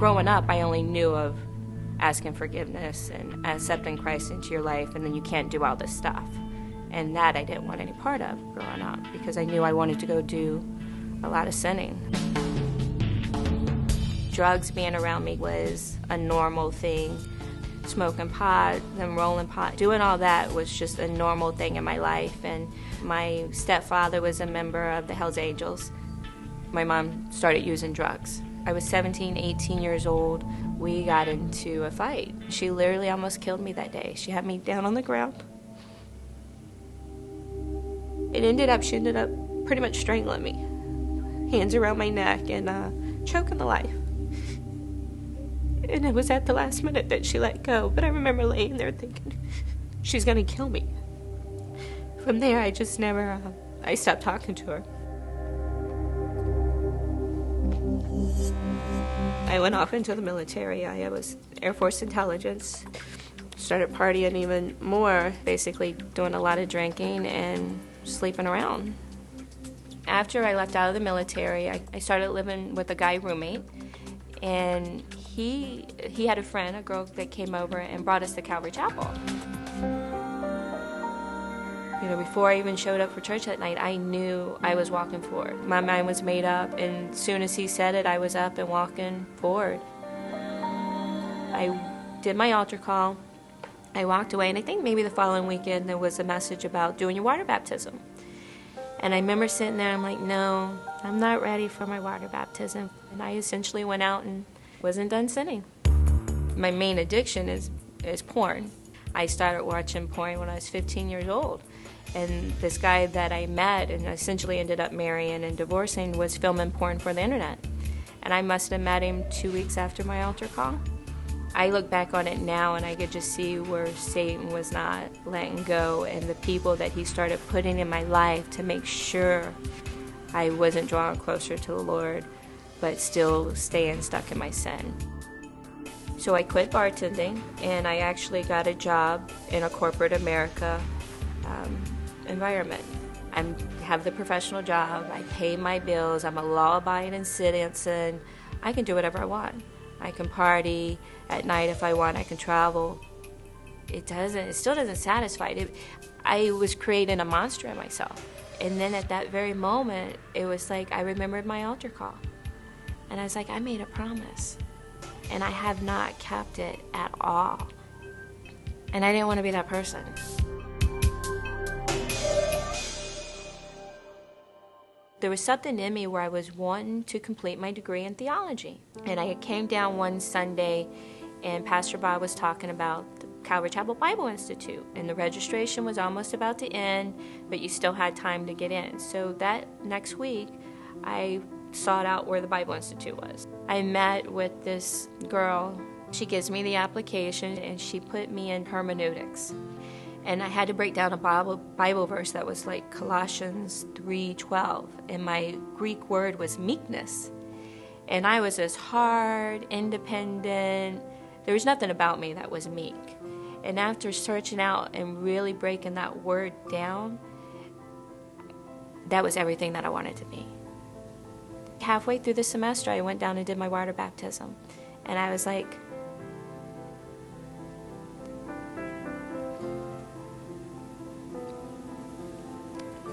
growing up, I only knew of asking forgiveness and accepting Christ into your life, and then you can't do all this stuff. And that I didn't want any part of growing up, because I knew I wanted to go do a lot of sinning. Drugs being around me was a normal thing. Smoking pot, then rolling pot, doing all that was just a normal thing in my life. And my stepfather was a member of the Hells Angels. My mom started using drugs. I was 17, 18 years old. We got into a fight. She literally almost killed me that day. She had me down on the ground. She ended up pretty much strangling me. Hands around my neck and choking the life. And it was at the last minute that she let go. But I remember laying there thinking, she's gonna kill me. From there, I just never, I stopped talking to her. I went off into the military. I was Air Force intelligence. Started partying even more, basically doing a lot of drinking and sleeping around. After I left out of the military, I started living with a guy roommate, and he had a friend, a girl that came over and brought us to Calvary Chapel. You know, before I even showed up for church that night, I knew I was walking forward. My mind was made up, and as soon as he said it, I was up and walking forward. I did my altar call. I walked away, and I think maybe the following weekend there was a message about doing your water baptism. And I remember sitting there, I'm like, no, I'm not ready for my water baptism. And I essentially went out and wasn't done sinning. My main addiction is porn. I started watching porn when I was 15 years old. And this guy that I met and essentially ended up marrying and divorcing was filming porn for the internet. And I must have met him 2 weeks after my altar call. I look back on it now and I could just see where Satan was not letting go, and the people that he started putting in my life to make sure I wasn't drawing closer to the Lord, but still staying stuck in my sin. So I quit bartending, and I actually got a job in a corporate America environment. I have the professional job, I pay my bills, I'm a law-abiding citizen, I can do whatever I want. I can party at night if I want, I can travel. It still doesn't satisfy. I was creating a monster in myself. And then at that very moment, it was like I remembered my altar call. And I was like, I made a promise. And I have not kept it at all. And I didn't want to be that person. There was something in me where I was wanting to complete my degree in theology. And I came down one Sunday, and Pastor Bob was talking about the Calvary Chapel Bible Institute. And the registration was almost about to end, but you still had time to get in. So that next week, I sought out where the Bible Institute was. I met with this girl. She gives me the application, and she put me in hermeneutics. And I had to break down a Bible verse that was like Colossians 3:12, and my Greek word was meekness. And I was this hard, independent, there was nothing about me that was meek. And after searching out and really breaking that word down, that was everything that I wanted to be. Halfway through the semester, I went down and did my water baptism. And I was like,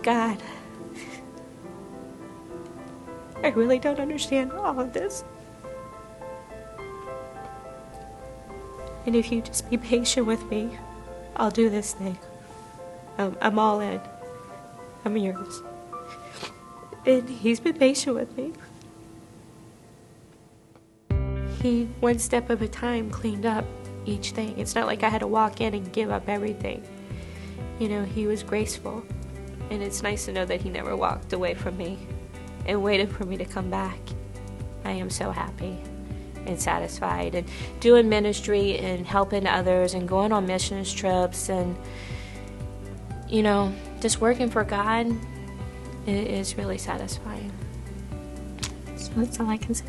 God, I really don't understand all of this. And if you just be patient with me, I'll do this thing. I'm all in. I'm yours. And he's been patient with me. He, one step at a time, cleaned up each thing. It's not like I had to walk in and give up everything. You know, he was graceful. And it's nice to know that he never walked away from me and waited for me to come back. I am so happy and satisfied. And doing ministry and helping others and going on missions trips and, you know, just working for God is really satisfying. So that's all I can say.